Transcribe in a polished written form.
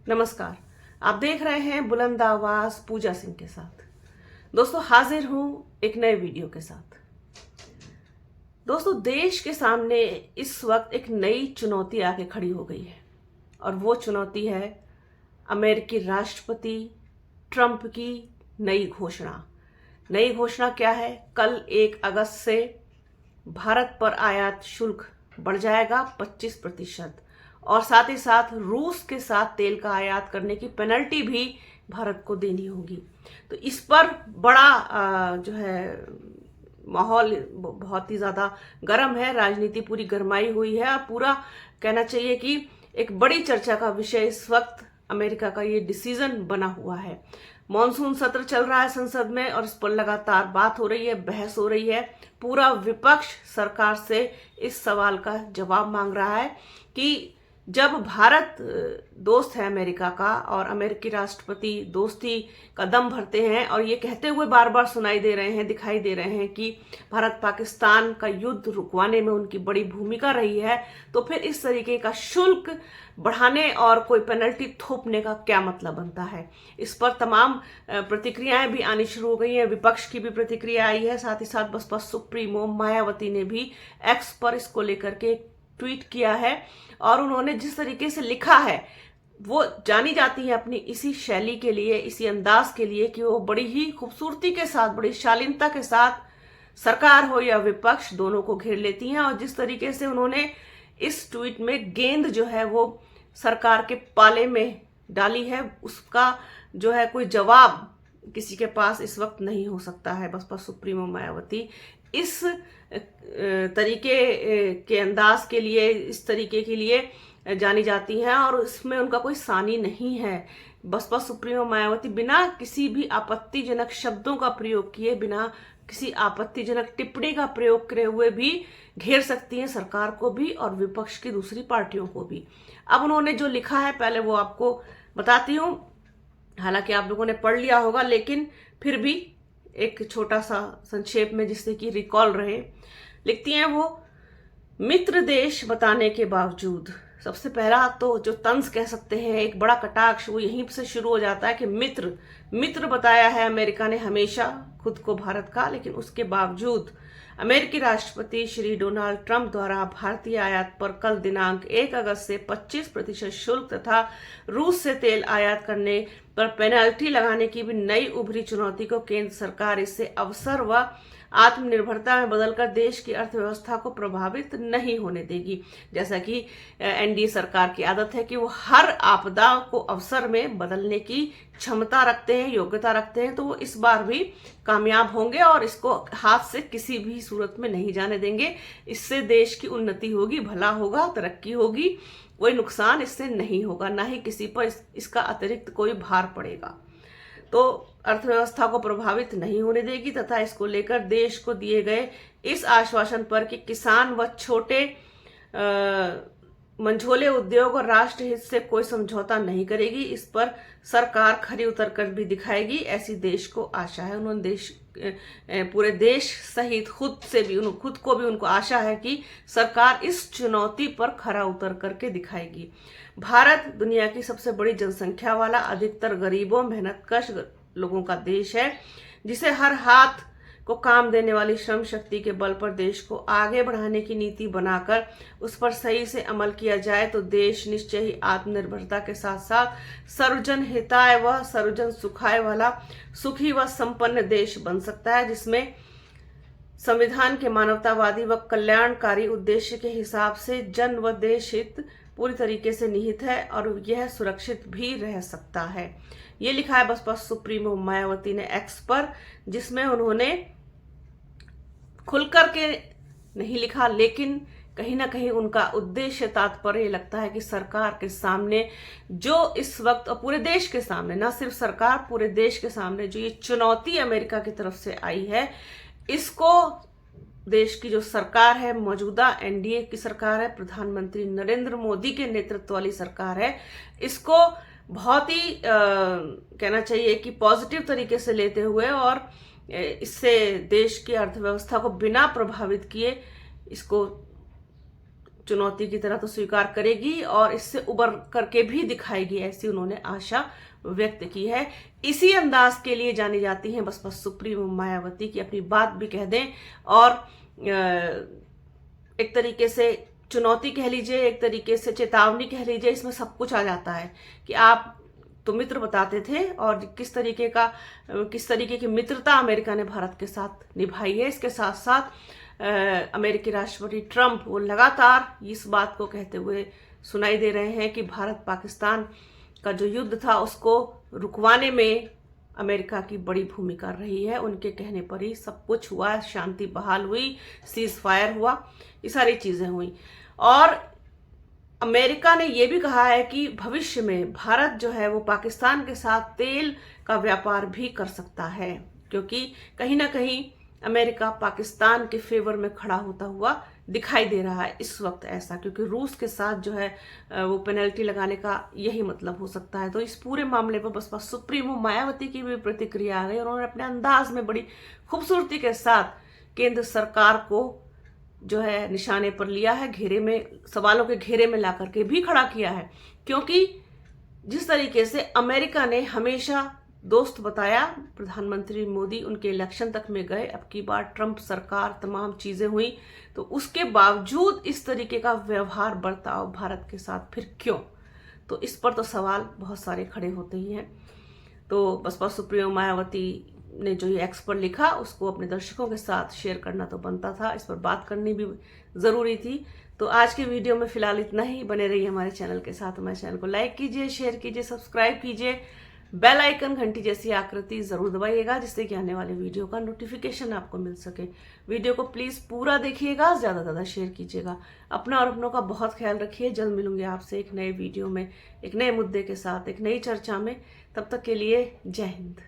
नमस्कार। आप देख रहे हैं बुलंद आवाज पूजा सिंह के साथ। दोस्तों, हाजिर हूं एक नए वीडियो के साथ। दोस्तों, देश के सामने इस वक्त एक नई चुनौती आके खड़ी हो गई है और वो चुनौती है अमेरिकी राष्ट्रपति ट्रंप की नई घोषणा। नई घोषणा क्या है? कल 1 अगस्त से भारत पर आयात शुल्क बढ़ जाएगा 25% और साथ ही साथ रूस के साथ तेल का आयात करने की पेनल्टी भी भारत को देनी होगी। तो इस पर बड़ा जो है माहौल बहुत ही ज़्यादा गर्म है, राजनीति पूरी गरमाई हुई है और पूरा कहना चाहिए कि एक बड़ी चर्चा का विषय इस वक्त अमेरिका का ये डिसीजन बना हुआ है। मॉनसून सत्र चल रहा है संसद में और इस पर लगातार बात हो रही है, बहस हो रही है। पूरा विपक्ष सरकार से इस सवाल का जवाब मांग रहा है कि जब भारत दोस्त है अमेरिका का और अमेरिकी राष्ट्रपति दोस्ती का दम भरते हैं और ये कहते हुए बार बार सुनाई दे रहे हैं, दिखाई दे रहे हैं कि भारत पाकिस्तान का युद्ध रुकवाने में उनकी बड़ी भूमिका रही है, तो फिर इस तरीके का शुल्क बढ़ाने और कोई पेनल्टी थोपने का क्या मतलब बनता है? इस पर तमाम प्रतिक्रियाएं भी आनी शुरू हो गई हैं। विपक्ष की भी प्रतिक्रिया आई है, साथ ही साथ बसपा सुप्रीमो मायावती ने भी एक्स पर इसको लेकर के ट्वीट किया है और उन्होंने जिस तरीके से लिखा है वो जानी जाती है अपनी इसी शैली के लिए, इसी अंदाज के लिए कि वो बड़ी ही खूबसूरती के साथ, बड़ी शालीनता के साथ सरकार हो या विपक्ष दोनों को घेर लेती हैं। और जिस तरीके से उन्होंने इस ट्वीट में गेंद जो है वो सरकार के पाले में डाली है, उसका जो है कोई जवाब किसी के पास इस वक्त नहीं हो सकता है। बसपा सुप्रीमो मायावती इस तरीके के अंदाज के लिए, इस तरीके के लिए जानी जाती हैं और इसमें उनका कोई सानी नहीं है। बसपा सुप्रीमो मायावती बिना किसी भी आपत्तिजनक शब्दों का प्रयोग किए, बिना किसी आपत्तिजनक टिप्पणी का प्रयोग करे हुए भी घेर सकती हैं सरकार को भी और विपक्ष की दूसरी पार्टियों को भी। अब उन्होंने जो लिखा है पहले वो आपको बताती हूँ, हालांकि आप लोगों ने पढ़ लिया होगा लेकिन फिर भी एक छोटा सा संक्षेप में जिससे कि रिकॉल रहे। लिखती हैं वो, मित्र देश बताने के बावजूद, सबसे पहला तो जो तंज कह सकते हैं, एक बड़ा कटाक्ष वो यहीं से शुरू हो जाता है कि मित्र बताया है अमेरिका ने हमेशा खुद को भारत का, लेकिन उसके बावजूद अमेरिकी राष्ट्रपति श्री डोनाल्ड ट्रंप द्वारा भारतीय आयात पर कल दिनांक 1 अगस्त से 25% शुल्क तथा रूस से तेल आयात करने पर पेनल्टी लगाने की भी नई उभरी चुनौती को केंद्र सरकार इससे अवसर व आत्मनिर्भरता में बदलकर देश की अर्थव्यवस्था को प्रभावित नहीं होने देगी। जैसा कि एनडीए सरकार की आदत है कि वो हर आपदा को अवसर में बदलने की क्षमता रखते हैं, योग्यता रखते हैं, तो वो इस बार भी कामयाब होंगे और इसको हाथ से किसी भी सूरत में नहीं जाने देंगे। इससे देश की उन्नति होगी, भला होगा, तरक्की होगी, कोई नुकसान इससे नहीं होगा, ना ही किसी पर इसका अतिरिक्त कोई भार पड़ेगा। तो अर्थव्यवस्था को प्रभावित नहीं होने देगी तथा इसको लेकर देश को दिए गए इस आश्वासन पर कि किसान व छोटे मंझोले उद्योग और राष्ट्र हित से कोई समझौता नहीं करेगी, इस पर सरकार खरी उतर कर भी दिखाएगी, ऐसी देश को आशा है। उन्होंने पूरे देश सहित खुद को भी उनको आशा है कि सरकार इस चुनौती पर खरा उतर करके दिखाएगी। भारत दुनिया की सबसे बड़ी जनसंख्या वाला, अधिकतर गरीबों, मेहनतकश लोगों का देश है, जिसे हर हाथ को काम देने वाली श्रम शक्ति के बल पर देश को आगे बढ़ाने की नीति बनाकर उस पर सही से अमल किया जाए तो देश निश्चय ही आत्मनिर्भरता के साथ साथ सर्वजन हिताय व सर्वजन सुखाय वाला सुखी व संपन्न देश बन सकता है, जिसमें संविधान के मानवतावादी व कल्याणकारी उद्देश्य के हिसाब से जन व देश हित पूरी तरीके से निहित है और यह सुरक्षित भी रह सकता है। ये लिखा है बसपा सुप्रीमो मायावती ने एक्स पर, जिसमें उन्होंने खुलकर के नहीं लिखा, लेकिन कहीं ना कहीं उनका उद्देश्य, तात्पर्य लगता है कि सरकार के सामने जो इस वक्त और पूरे देश के सामने, ना सिर्फ सरकार, पूरे देश के सामने जो ये चुनौती अमेरिका की तरफ से आई है, इसको देश की जो सरकार है, मौजूदा एनडीए की सरकार है, प्रधानमंत्री नरेंद्र मोदी के नेतृत्व वाली सरकार है, इसको बहुत ही कहना चाहिए कि पॉजिटिव तरीके से लेते हुए और इससे देश की अर्थव्यवस्था को बिना प्रभावित किए इसको चुनौती की तरह तो स्वीकार करेगी और इससे उबर करके भी दिखाएगी, ऐसी उन्होंने आशा व्यक्त की है। इसी अंदाज के लिए जानी जाती हैं बसपा सुप्रीमो मायावती, की अपनी बात भी कह दें और एक तरीके से चुनौती कह लीजिए, एक तरीके से चेतावनी कह लीजिए, इसमें सब कुछ आ जाता है कि आप तो मित्र बताते थे और किस तरीके की मित्रता अमेरिका ने भारत के साथ निभाई है। इसके साथ साथ अमेरिकी राष्ट्रपति ट्रंप वो लगातार इस बात को कहते हुए सुनाई दे रहे हैं कि भारत पाकिस्तान का जो युद्ध था उसको रुकवाने में अमेरिका की बड़ी भूमिका रही है। उनके कहने पर ही सब कुछ हुआ, शांति बहाल हुई, सीज फायर हुआ, ये सारी चीजें हुई। और अमेरिका ने यह भी कहा है कि भविष्य में भारत जो है वो पाकिस्तान के साथ तेल का व्यापार भी कर सकता है, क्योंकि कहीं ना कहीं अमेरिका पाकिस्तान के फेवर में खड़ा होता हुआ दिखाई दे रहा है इस वक्त ऐसा, क्योंकि रूस के साथ जो है वो पेनल्टी लगाने का यही मतलब हो सकता है। तो इस पूरे मामले पर बसपा सुप्रीमो मायावती की भी प्रतिक्रिया आ गई और उन्होंने अपने अंदाज में बड़ी खूबसूरती के साथ केंद्र सरकार को जो है निशाने पर लिया है, घेरे में, सवालों के घेरे में ला करके भी खड़ा किया है। क्योंकि जिस तरीके से अमेरिका ने हमेशा दोस्त बताया प्रधानमंत्री मोदी, उनके इलेक्शन तक में गए, अब की बार ट्रंप सरकार, तमाम चीजें हुई, तो उसके बावजूद इस तरीके का व्यवहार बर्ताव भारत के साथ फिर क्यों? तो इस पर तो सवाल बहुत सारे खड़े होते ही हैं। तो बसपा सुप्रीमो मायावती ने जो ये एक्स पर लिखा उसको अपने दर्शकों के साथ शेयर करना तो बनता था, इस पर बात करनी भी जरूरी थी। तो आज के वीडियो में फिलहाल इतना ही। बने रहिए हमारे चैनल के साथ। हमारे चैनल को लाइक कीजिए, शेयर कीजिए, सब्सक्राइब कीजिए, बेल आइकन घंटी जैसी आकृति जरूर दबाइएगा, जिससे कि आने वाले वीडियो का नोटिफिकेशन आपको मिल सके। वीडियो को प्लीज पूरा देखिएगा, ज्यादा से ज्यादा शेयर कीजिएगा। अपना और अपनों का बहुत ख्याल रखिए। जल्द मिलूंगी आपसे एक नए वीडियो में, एक नए मुद्दे के साथ, एक नई चर्चा में। तब तक के लिए जय हिंद।